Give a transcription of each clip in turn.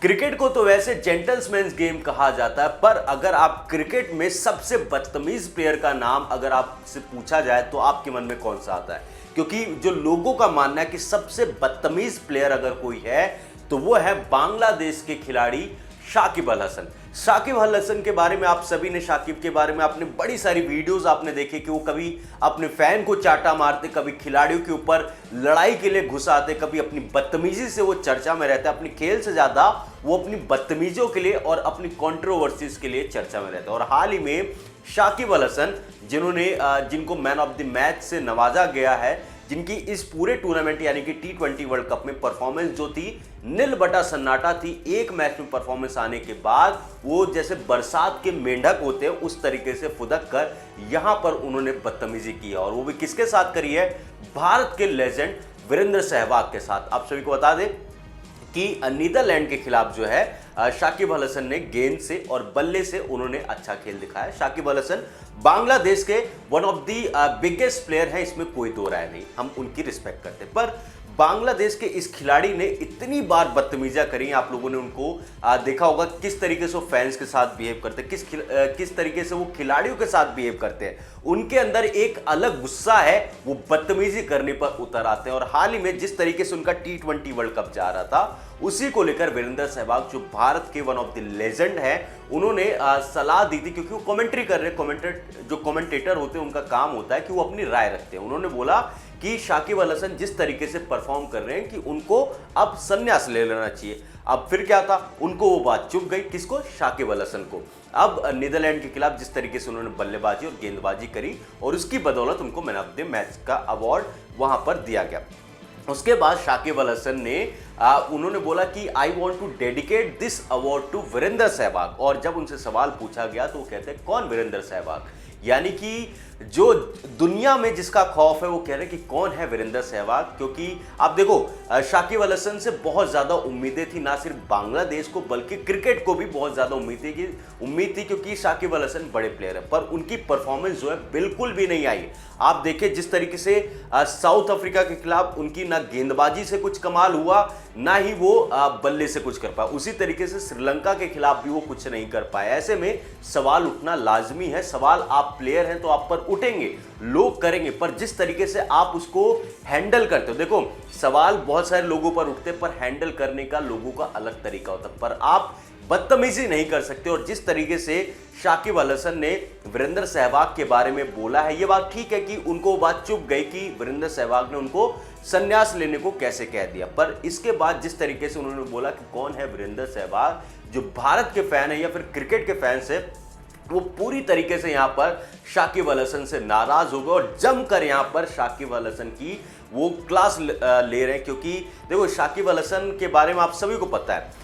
Cricket को तो वैसे जेंटलमैन्स गेम कहा जाता है, पर अगर आप क्रिकेट में सबसे बदतमीज प्लेयर का नाम अगर आपसे पूछा जाए तो आपके मन में कौन सा आता है? क्योंकि जो लोगों का मानना है कि सबसे बदतमीज प्लेयर अगर कोई है तो वो है बांग्लादेश के खिलाड़ी शाकिब अल हसन। शाकिब अल हसन के बारे में आप सभी ने, शाकिब के बारे में आपने बड़ी सारी वीडियोस आपने देखे कि वो कभी अपने फैन को चाटा मारते, कभी खिलाड़ियों के ऊपर लड़ाई के लिए घुस आते, कभी अपनी बदतमीजी से वो चर्चा में रहते हैं। अपनी खेल से ज्यादा वो अपनी बदतमीजियों के लिए और अपनी कंट्रोवर्सीज के लिए चर्चा में रहते हैं। और हाल ही में शाकिब अल हसन जिनको मैन ऑफ द मैच से नवाजा गया है, जिनकी इस पूरे टूर्नामेंट यानी कि T20 वर्ल्ड कप में परफॉर्मेंस जो थी नील बटा सन्नाटा थी। एक मैच में परफॉर्मेंस आने के बाद वो जैसे बरसात के मेंढक होते हैं उस तरीके से फुदक कर यहां पर उन्होंने बदतमीजी की, और वो भी किसके साथ करी है? भारत के लेजेंड वीरेंद्र सहवाग के साथ। आप सभी को बता दें कि नीदरलैंड के खिलाफ जो है शाकिब अल हसन ने गेंद से और बल्ले से उन्होंने अच्छा खेल दिखाया। शाकिब अल हसन बांग्लादेश के one of the biggest player हैं, इसमें कोई दो राय नहीं, हम उनकी रिस्पेक्ट करते हैं। पर बांग्लादेश के इस खिलाड़ी ने इतनी बार बदतमीजियां करी, आप लोगों ने उनको देखा होगा किस तरीके से वो फैंस के साथ बिहेव करते हैं, किस तरीके से वो खिलाड़ियों के साथ बिहेव करते हैं। उनके अंदर एक अलग गुस्सा है, वो बदतमीजी करने पर उतर आते हैं। और हाल ही में जिस तरीके से उनका T20 वर्ल्ड कप जा रहा था, उसी को लेकर वीरेंद्र सहवाग जो भारत के वन ऑफ द लेजेंड है, उन्होंने सलाह दी थी, क्योंकि वो कमेंट्री कर रहे, जो कमेंटेटर होते हैं उनका काम होता है कि वो अपनी राय रखते हैं। उन्होंने बोला कि शाकिब अल हसन जिस तरीके से परफॉर्म कर रहे हैं कि उनको अब संन्यास ले लेना चाहिए। अब फिर क्या था, उनको वो बात चुभ गई। किसको? शाकिब अल हसन को। अब नीदरलैंड के खिलाफ जिस तरीके से उन्होंने बल्लेबाजी और गेंदबाजी करी, और उसकी बदौलत उनको मैन ऑफ द मैच का अवार्ड वहां पर दिया गया। उसके बाद शाकिब अल हसन ने उन्होंने बोला कि I want to dedicate this award to Virender Sehwag. और जब उनसे सवाल पूछा गया तो वो कहते हैं कौन वीरेंद्र सहवाग, यानी कि जो दुनिया में जिसका खौफ है वो कह रहे हैं कि कौन है वीरेंद्र सहवाग। क्योंकि आप देखो शाकिब अल हसन से बहुत ज्यादा उम्मीदें थी, ना सिर्फ बांग्लादेश को बल्कि क्रिकेट को भी बहुत ज्यादा उम्मीद थी, क्योंकि शाकिब अल हसन बड़े प्लेयर है, पर उनकी परफॉर्मेंस जो है बिल्कुल भी नहीं आई। आप देखें जिस तरीके से साउथ अफ्रीका के खिलाफ उनकी ना गेंदबाजी से कुछ कमाल हुआ, ना ही वो बल्ले से कुछ कर पाए। उसी तरीके से श्रीलंका के खिलाफ भी वो कुछ नहीं कर पाए। ऐसे में सवाल उठना लाजमी है। सवाल, आप प्लेयर हैं तो आप पर उठेंगे, लोग करेंगे, पर जिस तरीके से आप उसको हैंडल करते हो, देखो सवाल बहुत सारे लोगों पर उठते, पर हैंडल करने का लोगों का अलग तरीका होता है। पर आप बदतमीजी नहीं कर सकते। और जिस तरीके से शाकिब अल हसन ने वीरेंद्र सहवाग के बारे में बोला है, ये बात ठीक है कि उनको बात चुभ गई कि वीरेंद्र सहवाग ने उनको संन्यास लेने को कैसे कह दिया। पर इसके बाद जिस तरीके से उन्होंने बोला कि कौन है वीरेंद्र सहवाग, जो भारत के फैन है या फिर क्रिकेट के फैंस है, वो पूरी तरीके से यहां पर शाकिब अल हसन से नाराज हो गए और जमकर यहां पर शाकिब अल हसन की वो क्लास ले रहे हैं। क्योंकि देखो शाकिब अल हसन के बारे में आप सभी को पता है,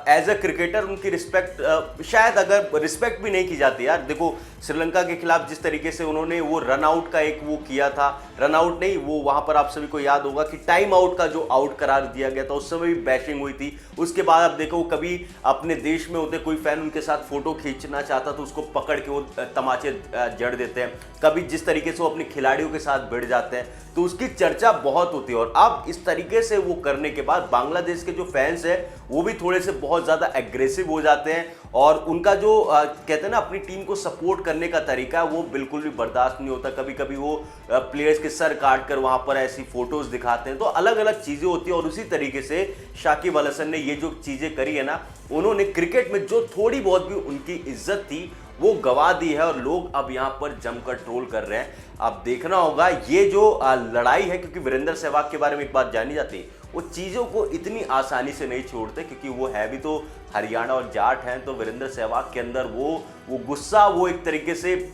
एज अ क्रिकेटर उनकी रिस्पेक्ट, शायद अगर रिस्पेक्ट भी नहीं की जाती यार। देखो श्रीलंका के खिलाफ जिस तरीके से उन्होंने वो रन आउट का एक वो किया था, रन आउट नहीं, वो वहां पर आप सभी को याद होगा कि टाइम आउट का जो आउट करार दिया गया था, उस समय भी बैशिंग हुई थी। उसके बाद आप देखो कभी अपने देश में होते कोई फैन उनके साथ फोटो खींचना चाहता तो उसको पकड़ के वो तमाचे जड़ देते हैं। कभी जिस तरीके से वो अपने खिलाड़ियों के साथ भिड़ जाते हैं, तो उसकी चर्चा बहुत होती है। और अब इस तरीके से वो करने के बाद बांग्लादेश के जो फैंस है वो भी थोड़े से बहुत ज्यादा एग्रेसिव हो जाते हैं, और उनका जो कहते हैं ना अपनी टीम को सपोर्ट करने का तरीका है वो बिल्कुल भी बर्दाश्त नहीं होता। कभी कभी वो प्लेयर्स के सर काट कर वहां पर ऐसी फोटोज दिखाते हैं, तो अलग अलग चीजें होती है। और उसी तरीके से शाकिब अल हसन ने ये जो चीजें करी है ना, उन्होंने क्रिकेट में जो थोड़ी बहुत भी उनकी इज्जत थी वो गवा दी है, और लोग अब यहां पर जमकर ट्रोल कर रहे हैं। अब देखना होगा ये जो लड़ाई है, क्योंकि वीरेंद्र सहवाग के बारे में एक बात जानी जाती है, वो चीज़ों को इतनी आसानी से नहीं छोड़ते, क्योंकि वो है भी तो हरियाणा और जाट हैं। तो वीरेंद्र सहवाग के अंदर वो गुस्सा, वो एक तरीके से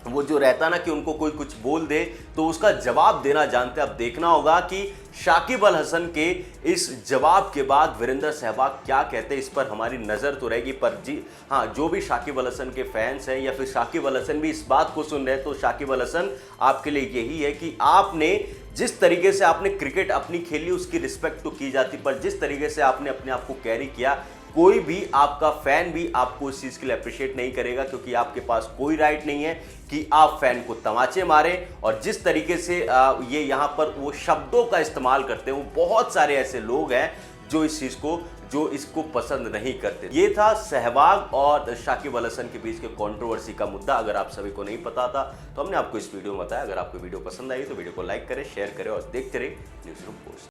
वो जो रहता ना कि उनको कोई कुछ बोल दे तो उसका जवाब देना जानते हैं। अब देखना होगा कि शाकिब अल हसन के इस जवाब के बाद वीरेंद्र सहवाग क्या कहते हैं, इस पर हमारी नज़र तो रहेगी। पर जी हाँ, जो भी शाकिब अल हसन के फैंस हैं या फिर शाकिब अल हसन भी इस बात को सुन रहे हैं, तो शाकिब अल हसन आपके लिए यही है कि आपने जिस तरीके से आपने क्रिकेट अपनी खेली उसकी रिस्पेक्ट तो की जाती, पर जिस तरीके से आपने अपने आप को कैरी किया, कोई भी आपका फैन भी आपको इस चीज के लिए अप्रिशिएट नहीं करेगा, क्योंकि आपके पास कोई राइट नहीं है कि आप फैन को तमाचे मारें। और जिस तरीके से ये यहाँ पर वो शब्दों का इस्तेमाल करते हैं, वो बहुत सारे ऐसे लोग हैं जो इस चीज को जो इसको पसंद नहीं करते। ये था सहवाग और शाकिब अल हसन के बीच के कंट्रोवर्सी का मुद्दा। अगर आप सभी को नहीं पता था तो हमने आपको इस वीडियो में बताया। अगर आपको वीडियो पसंद आई तो वीडियो को लाइक करें, शेयर करें और देखते रहिए न्यूज़ रूम पोस्ट।